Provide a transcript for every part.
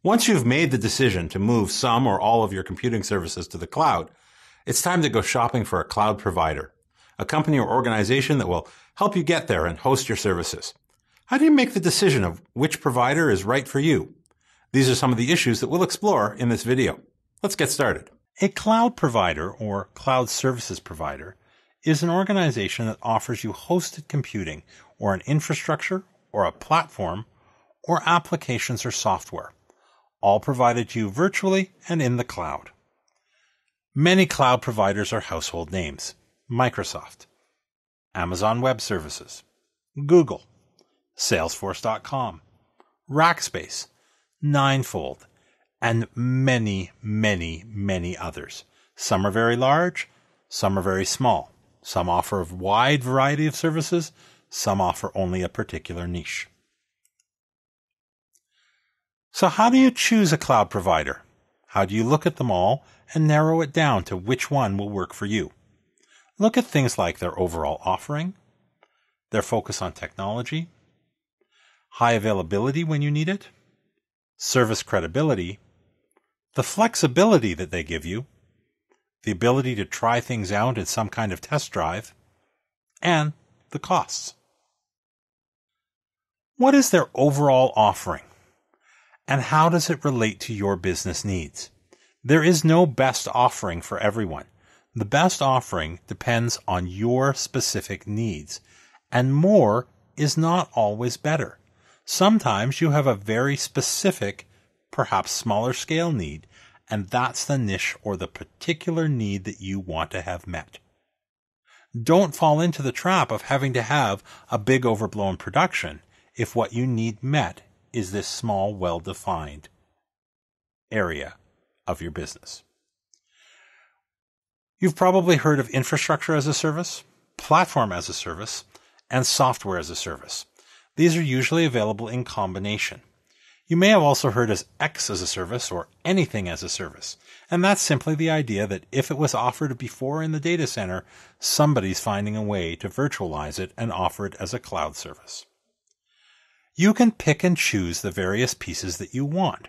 Once you've made the decision to move some or all of your computing services to the cloud, it's time to go shopping for a cloud provider, a company or organization that will help you get there and host your services. How do you make the decision of which provider is right for you? These are some of the issues that we'll explore in this video. Let's get started. A cloud provider or cloud services provider is an organization that offers you hosted computing or an infrastructure or a platform or applications or software, all provided to you virtually and in the cloud. Many cloud providers are household names: Microsoft, Amazon Web Services, Google, Salesforce.com, Rackspace, Ninefold, and many, many, many others. Some are very large, some are very small. Some offer a wide variety of services, some offer only a particular niche. So how do you choose a cloud provider? How do you look at them all and narrow it down to which one will work for you? Look at things like their overall offering, their focus on technology, high availability when you need it, service credibility, the flexibility that they give you, the ability to try things out in some kind of test drive, and the costs. What is their overall offering? And how does it relate to your business needs? There is no best offering for everyone. The best offering depends on your specific needs, and more is not always better. Sometimes you have a very specific, perhaps smaller scale need, and that's the niche or the particular need that you want to have met. Don't fall into the trap of having to have a big overblown production if what you need met is this small, well-defined area of your business. You've probably heard of infrastructure as a service, platform as a service, and software as a service. These are usually available in combination. You may have also heard as X as a service or anything as a service, and that's simply the idea that if it was offered before in the data center, somebody's finding a way to virtualize it and offer it as a cloud service. You can pick and choose the various pieces that you want.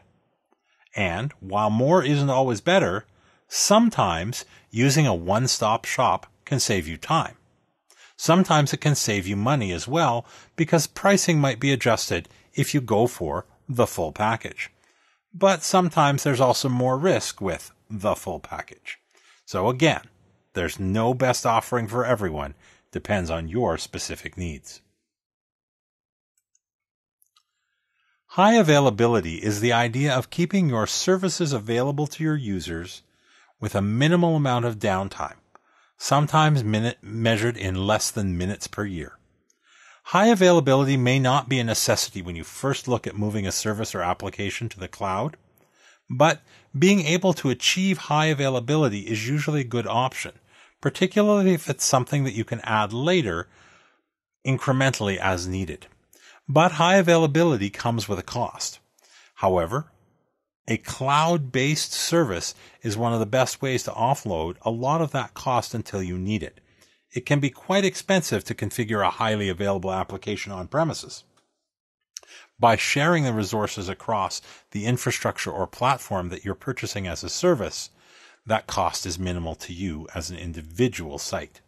And while more isn't always better, sometimes using a one-stop shop can save you time. Sometimes it can save you money as well, because pricing might be adjusted if you go for the full package. But sometimes there's also more risk with the full package. So again, there's no best offering for everyone. Depends on your specific needs. High availability is the idea of keeping your services available to your users with a minimal amount of downtime, sometimes measured in less than minutes per year. High availability may not be a necessity when you first look at moving a service or application to the cloud, but being able to achieve high availability is usually a good option, particularly if it's something that you can add later incrementally as needed. But high availability comes with a cost. However, a cloud-based service is one of the best ways to offload a lot of that cost until you need it. It can be quite expensive to configure a highly available application on premises. By sharing the resources across the infrastructure or platform that you're purchasing as a service, that cost is minimal to you as an individual site.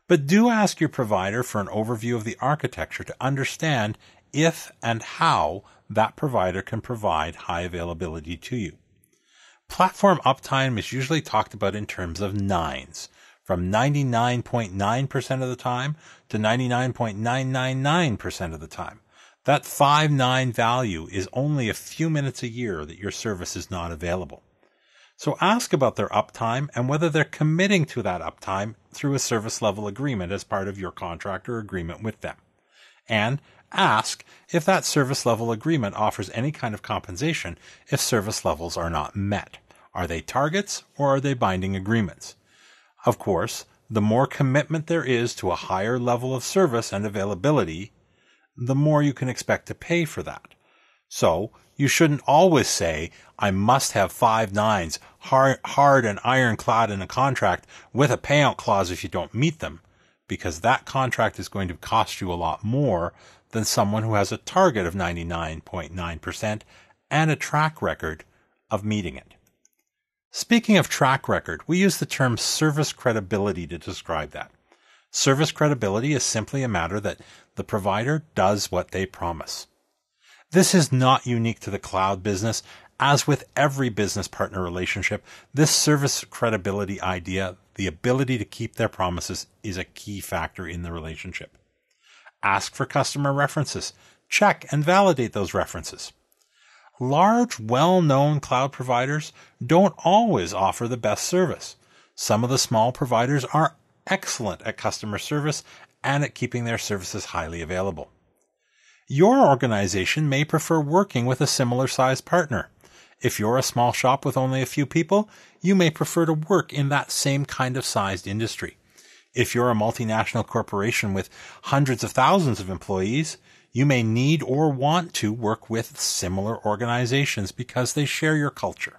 But do ask your provider for an overview of the architecture to understand if and how that provider can provide high availability to you. Platform uptime is usually talked about in terms of nines, from 99.9% of the time to 99.999% of the time. That 5.9 value is only a few minutes a year that your service is not available. So ask about their uptime and whether they're committing to that uptime through a service level agreement as part of your contract or agreement with them. And ask if that service level agreement offers any kind of compensation if service levels are not met. Are they targets or are they binding agreements? Of course, the more commitment there is to a higher level of service and availability, the more you can expect to pay for that. So, you shouldn't always say, I must have 5 nines, hard and ironclad in a contract with a payout clause if you don't meet them, because that contract is going to cost you a lot more than someone who has a target of 99.9% and a track record of meeting it. Speaking of track record, we use the term service credibility to describe that. Service credibility is simply a matter that the provider does what they promise. This is not unique to the cloud business. As with every business partner relationship, this service credibility idea, the ability to keep their promises, is a key factor in the relationship. Ask for customer references. Check and validate those references. Large, well-known cloud providers don't always offer the best service. Some of the small providers are excellent at customer service and at keeping their services highly available. Your organization may prefer working with a similar-sized partner. If you're a small shop with only a few people, you may prefer to work in that same kind of sized industry. If you're a multinational corporation with hundreds of thousands of employees, you may need or want to work with similar organizations because they share your culture.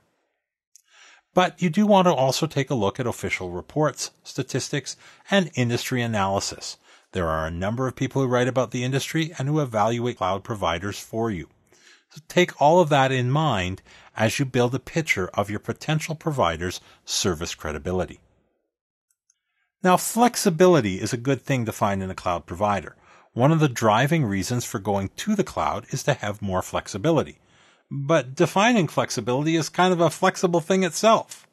But you do want to also take a look at official reports, statistics, and industry analysis. There are a number of people who write about the industry and who evaluate cloud providers for you. So take all of that in mind as you build a picture of your potential provider's service credibility. Now, flexibility is a good thing to find in a cloud provider. One of the driving reasons for going to the cloud is to have more flexibility. But defining flexibility is kind of a flexible thing itself.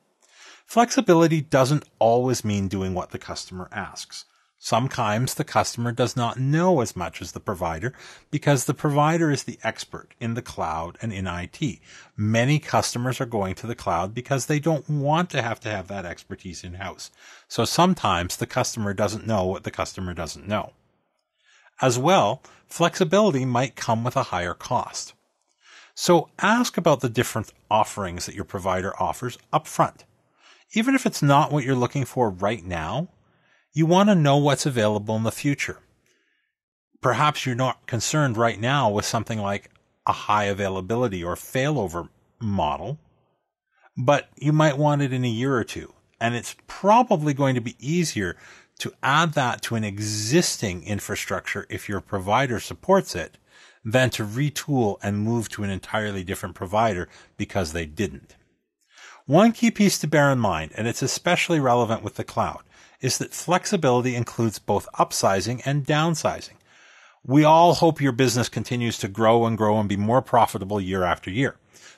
Flexibility doesn't always mean doing what the customer asks. Sometimes the customer does not know as much as the provider because the provider is the expert in the cloud and in IT. Many customers are going to the cloud because they don't want to have that expertise in-house. So sometimes the customer doesn't know what the customer doesn't know. As well, flexibility might come with a higher cost. So ask about the different offerings that your provider offers up front. Even if it's not what you're looking for right now, you want to know what's available in the future. Perhaps you're not concerned right now with something like a high availability or failover model, but you might want it in a year or two. And it's probably going to be easier to add that to an existing infrastructure if your provider supports it than to retool and move to an entirely different provider because they didn't. One key piece to bear in mind, and it's especially relevant with the cloud, is that flexibility includes both upsizing and downsizing. We all hope your business continues to grow and be more profitable year after year.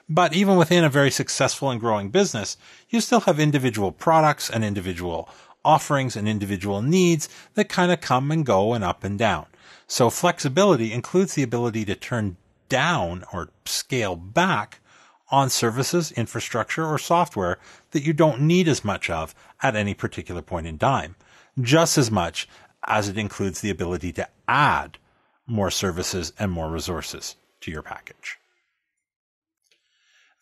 But even within a very successful and growing business, you still have individual products and individual offerings and individual needs that kind of come and go and up and down. So flexibility includes the ability to turn down or scale back on services, infrastructure, or software that you don't need as much of at any particular point in time, just as much as it includes the ability to add more services and more resources to your package.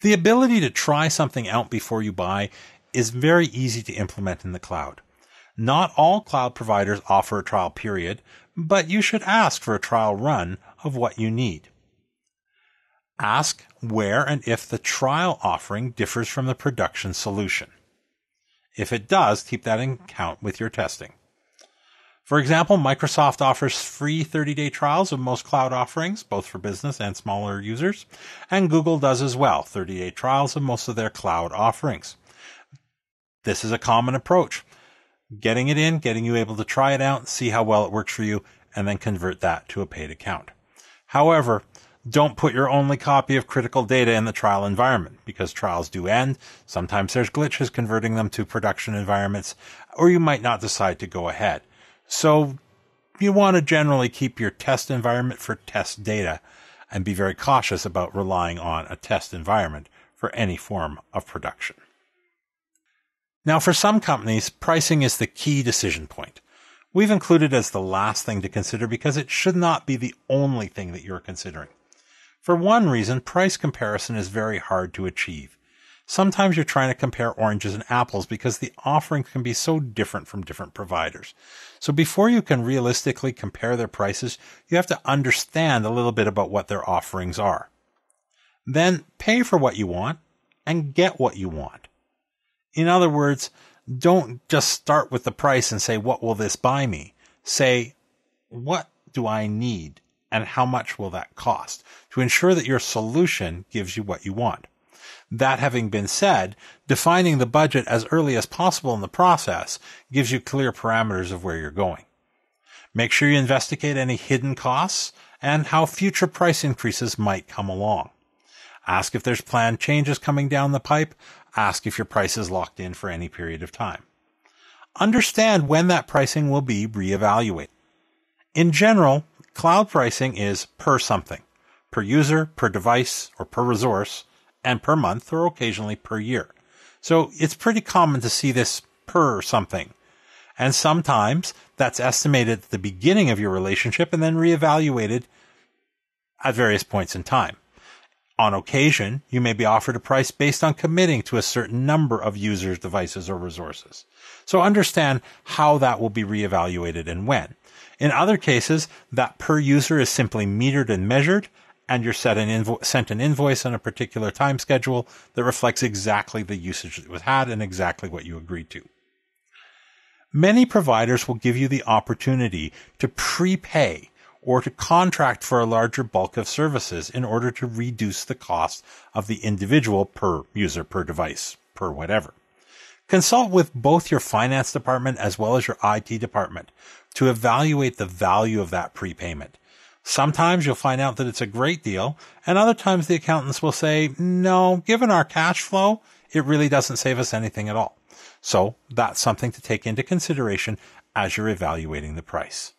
The ability to try something out before you buy is very easy to implement in the cloud. Not all cloud providers offer a trial period, but you should ask for a trial run of what you need. Ask where and if the trial offering differs from the production solution. If it does, keep that in account with your testing. For example, Microsoft offers free 30-day trials of most cloud offerings, both for business and smaller users, and Google does as well, 30-day trials of most of their cloud offerings. This is a common approach. Getting it in, getting you able to try it out, see how well it works for you, and then convert that to a paid account. However, don't put your only copy of critical data in the trial environment because trials do end. Sometimes there's glitches converting them to production environments, or you might not decide to go ahead. So you want to generally keep your test environment for test data and be very cautious about relying on a test environment for any form of production. Now, for some companies, pricing is the key decision point. We've included as the last thing to consider because it should not be the only thing that you're considering. For one reason, price comparison is very hard to achieve. Sometimes you're trying to compare oranges and apples because the offerings can be so different from different providers. So before you can realistically compare their prices, you have to understand a little bit about what their offerings are. Then pay for what you want and get what you want. In other words, don't just start with the price and say, what will this buy me? Say, what do I need and how much will that cost to ensure that your solution gives you what you want. That having been said, defining the budget as early as possible in the process gives you clear parameters of where you're going. Make sure you investigate any hidden costs and how future price increases might come along. Ask if there's planned changes coming down the pipe. Ask if your price is locked in for any period of time. Understand when that pricing will be reevaluated. In general, cloud pricing is per something, per user, per device, or per resource, and per month or occasionally per year. So it's pretty common to see this per something. And sometimes that's estimated at the beginning of your relationship and then reevaluated at various points in time. On occasion, you may be offered a price based on committing to a certain number of users, devices, or resources. So understand how that will be reevaluated and when. In other cases, that per user is simply metered and measured, and you're sent an invoice on a particular time schedule that reflects exactly the usage that was had and exactly what you agreed to. Many providers will give you the opportunity to prepay or to contract for a larger bulk of services in order to reduce the cost of the individual per user, per device, per whatever. Consult with both your finance department as well as your IT department to evaluate the value of that prepayment. Sometimes you'll find out that it's a great deal, and other times the accountants will say, no, given our cash flow, it really doesn't save us anything at all. So that's something to take into consideration as you're evaluating the price.